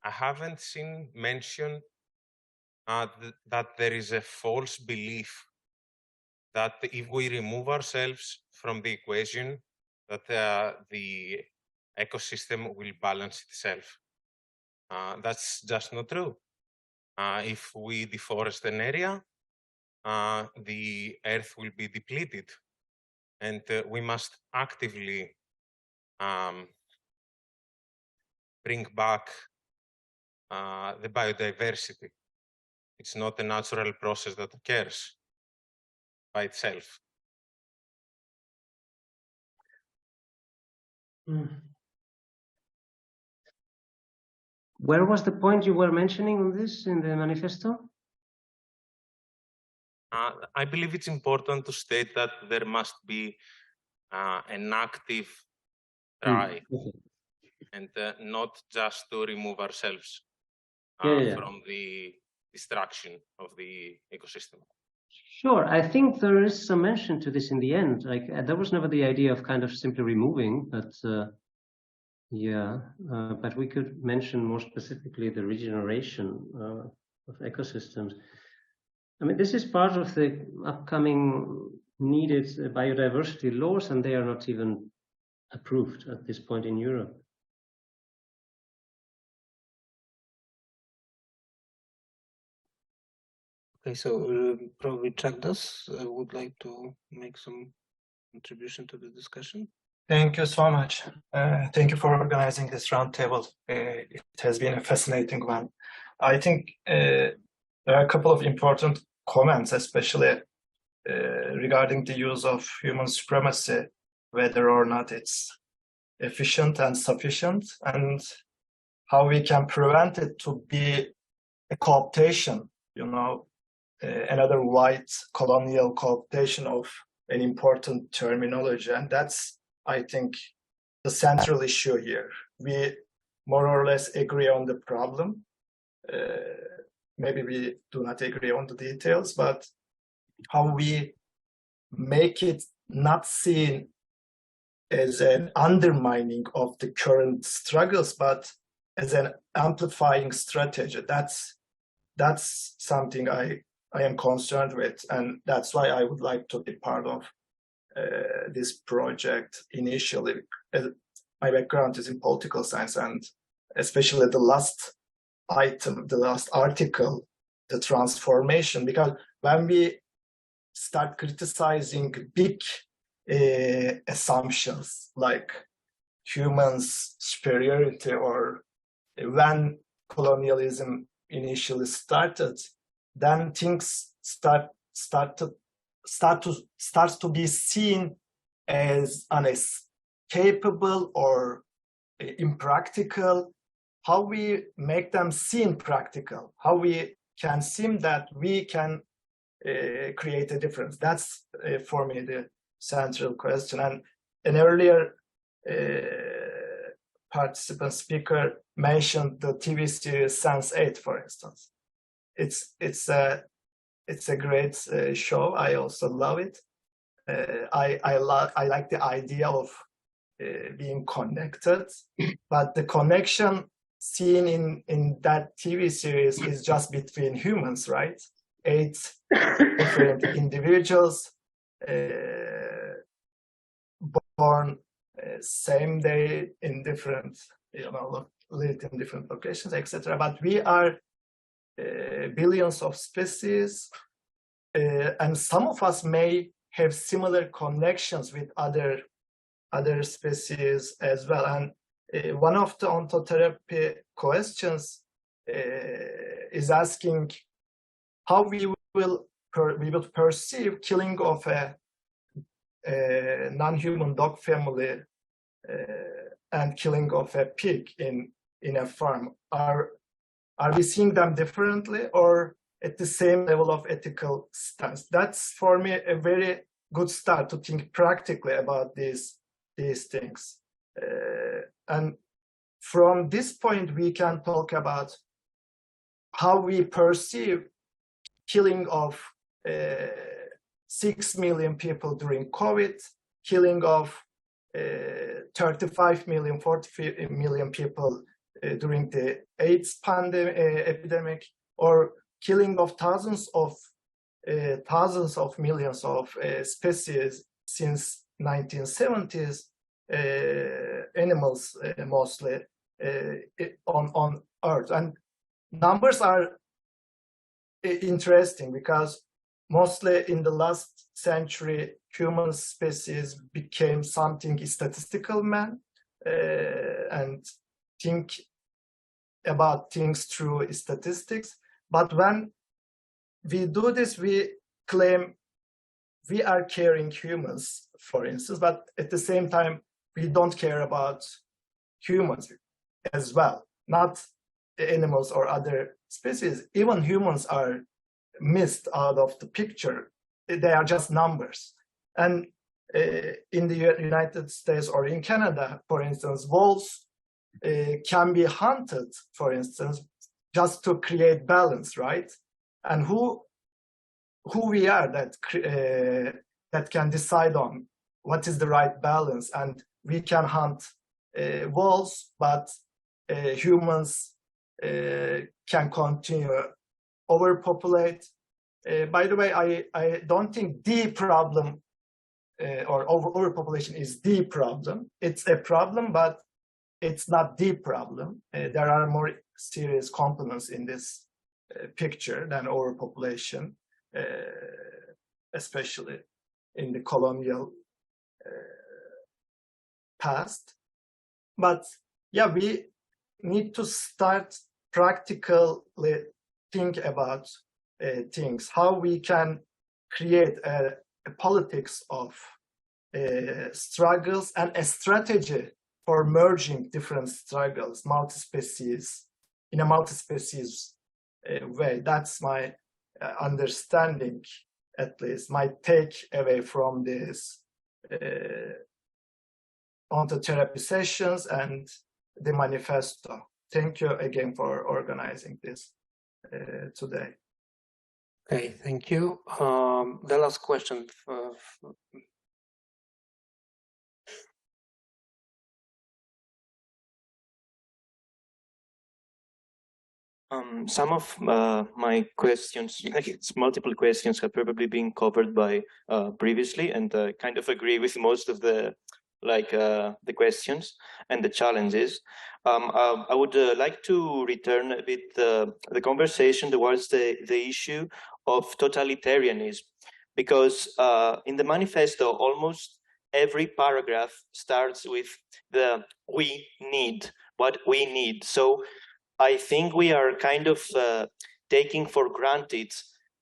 I haven't seen mention that there is a false belief that if we remove ourselves from the equation, that the ecosystem will balance itself. That's just not true. If we deforest an area, the earth will be depleted, and we must actively bring back the biodiversity. It's not a natural process that occurs by itself. Where was the point you were mentioning on this in the manifesto? I believe it's important to state that there must be an active try, and not just to remove ourselves from the destruction of the ecosystem. Sure, I think there is some mention to this in the end. Like there was never the idea of kind of simply removing, but but we could mention more specifically the regeneration of ecosystems. I mean, this is part of the upcoming needed biodiversity laws, and they are not even approved at this point in Europe. Okay, so probably Chagdas would like to make some contribution to the discussion. Thank you so much. Thank you for organizing this roundtable. It has been a fascinating one. I think there are a couple of important comments, especially regarding the use of human supremacy, whether or not it's efficient and sufficient, and how we can prevent it to be a cooptation, another white colonial cooptation of an important terminology. And that's, I think, the central issue here. We more or less agree on the problem. Maybe we do not agree on the details, but how we make it not seen as an undermining of the current struggles, but as an amplifying strategy. That's something I am concerned with, and that's why I would like to be part of this project initially. My background is in political science, and especially the last item, the last article, the transformation, because when we start criticizing big assumptions like humans' superiority, or when colonialism initially started, then things starts to be seen as unescapable or impractical. How we make them seem practical, how we can seem that we can create a difference. That's for me the central question. And an earlier participant speaker mentioned the TV series Sense8, for instance. It's a great show. I also love it. I like the idea of being connected, but the connection seen in that TV series is just between humans, right? 8 different individuals born same day in different, lived in different locations, etc. But we are billions of species, and some of us may have similar connections with other species as well. And one of the ontotherapy questions is asking how we will perceive killing of a non-human dog family and killing of a pig in a farm. Are we seeing them differently or at the same level of ethical stance? That's for me a very good start to think practically about these things. And from this point, we can talk about how we perceive killing of 6 million people during COVID, killing of 35 million, 40 million people during the AIDS epidemic, or killing of thousands of millions of species since 1970s, animals mostly on Earth. And numbers are interesting because mostly in the last century, human species became something statistical man and think about things through statistics. But when we do this, we claim we are caring humans, for instance, but at the same time, we don't care about humans as well, not animals or other species. Even humans are missed out of the picture. They are just numbers. And in the United States or in Canada, for instance, wolves can be hunted, for instance, just to create balance, right? And who we are that can decide on what is the right balance. And we can hunt wolves, but humans can continue overpopulate. By the way, I don't think the problem or overpopulation is the problem. It's a problem, but it's not the problem. There are more serious components in this picture than overpopulation, especially in the colonial past. But yeah, we need to start practically think about things, how we can create a politics of struggles and a strategy for merging different struggles, in a multi-species way. That's my understanding, at least, my take away from this ontotherapy sessions and the manifesto. Thank you again for organizing this today. Okay, thank you. The last question. Some of my questions, it's multiple questions, have probably been covered by previously, and kind of agree with most of the the questions and the challenges. I would like to return a bit the conversation towards the issue of totalitarianism, because in the manifesto, almost every paragraph starts with the "we need," what we need. So I think we are kind of taking for granted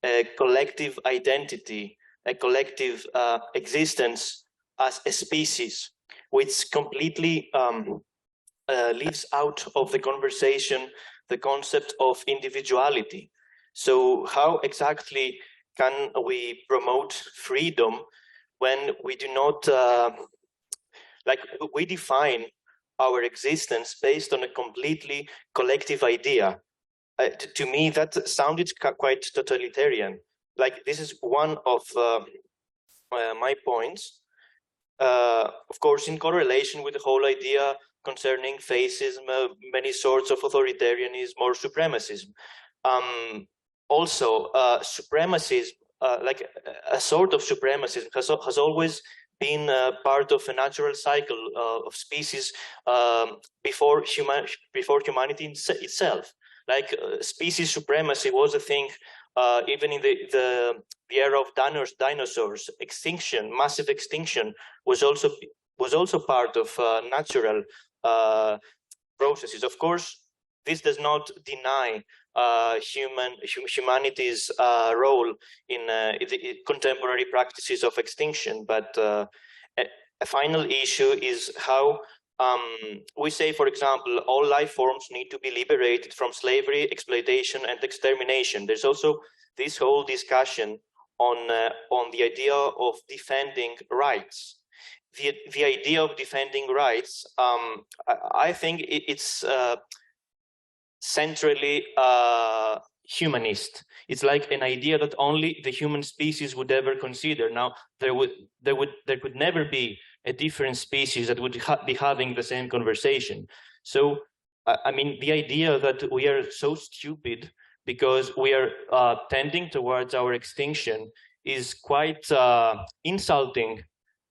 a collective identity, a collective existence as a species, which completely leaves out of the conversation the concept of individuality. So how exactly can we promote freedom when we do not, we define our existence based on a completely collective idea? To me, that sounded quite totalitarian. This is one of my points. Of course, in correlation with the whole idea concerning fascism, many sorts of authoritarianism or supremacism. Also, supremacism, like a sort of supremacism, has always been part of a natural cycle of species before humanity itself. Like species supremacy was a thing even in the era of dinosaurs. Extinction, massive extinction, was also part of natural processes. Of course, this does not deny humanity's role in contemporary practices of extinction, but a final issue is how we say, for example, all life forms need to be liberated from slavery, exploitation, and extermination. There's also this whole discussion on the idea of defending rights. The idea of defending rights, I think it's centrally humanist. It's like an idea that only the human species would ever consider. Now, there could never be a different species that would be having the same conversation. So, I mean, the idea that we are so stupid because we are tending towards our extinction is quite insulting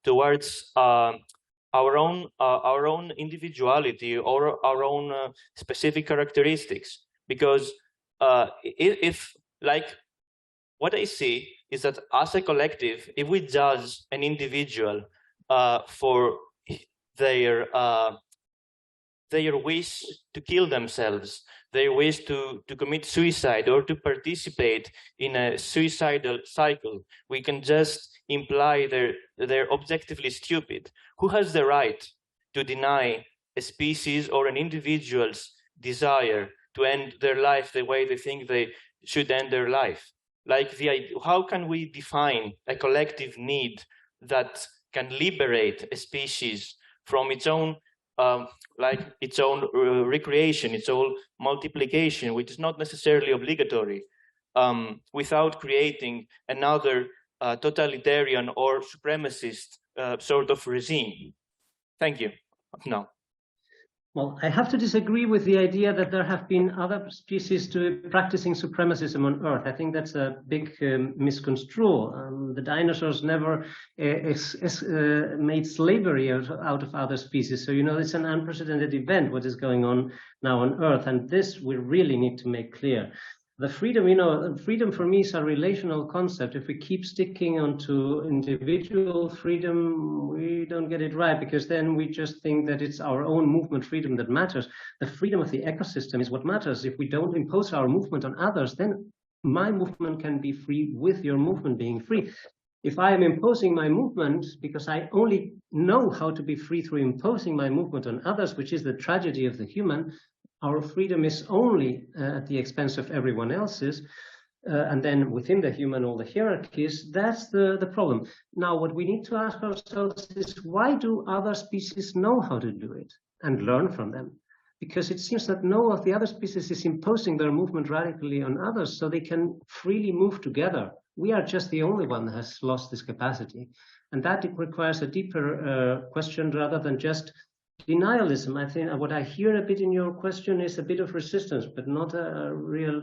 towards our own individuality or our own specific characteristics. Because if like what I see is that as a collective, if we judge an individual for their wish to kill themselves, their wish to commit suicide or to participate in a suicidal cycle, we can just imply they're objectively stupid. Who has the right to deny a species or an individual's desire to end their life the way they think they should end their life? Like, how can we define a collective need that can liberate a species from its own recreation, its own multiplication, which is not necessarily obligatory, without creating another totalitarian or supremacist sort of regime? Thank you. No. Well, I have to disagree with the idea that there have been other species practicing supremacism on Earth. I think that's a big misconstrue. The dinosaurs never made slavery out of other species. So, you know, it's an unprecedented event, what is going on now on Earth. And this we really need to make clear. The freedom, you know, freedom for me is a relational concept. If we keep sticking onto individual freedom, we don't get it right, because then we just think that it's our own movement freedom that matters. The freedom of the ecosystem is what matters. If we don't impose our movement on others, then my movement can be free with your movement being free. If I am imposing my movement because I only know how to be free through imposing my movement on others, which is the tragedy of the human, our freedom is only at the expense of everyone else's, and then within the human, all the hierarchies, that's the problem. Now, what we need to ask ourselves is, why do other species know how to do it and learn from them? Because it seems that no of the other species is imposing their movement radically on others, so they can freely move together. We are just the only one that has lost this capacity. And that requires a deeper question rather than just denialism. I think what I hear a bit in your question is a bit of resistance, but not a real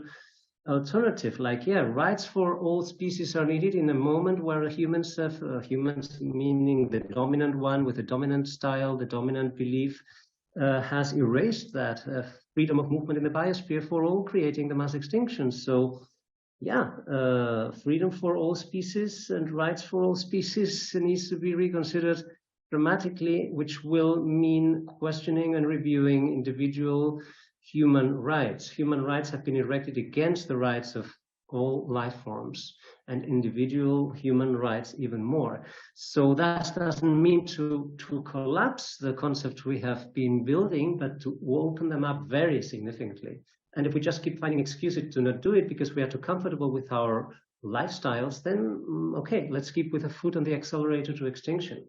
alternative. Like, yeah, rights for all species are needed in a moment where humans meaning the dominant one with the dominant style, the dominant belief, has erased that freedom of movement in the biosphere for all, creating the mass extinction. So yeah, freedom for all species and rights for all species needs to be reconsidered dramatically, which will mean questioning and reviewing individual human rights. Human rights have been erected against the rights of all life forms, and individual human rights even more. So that doesn't mean to collapse the concept we have been building, but to open them up very significantly. And if we just keep finding excuses to not do it because we are too comfortable with our lifestyles, then okay, let's keep with a foot on the accelerator to extinction.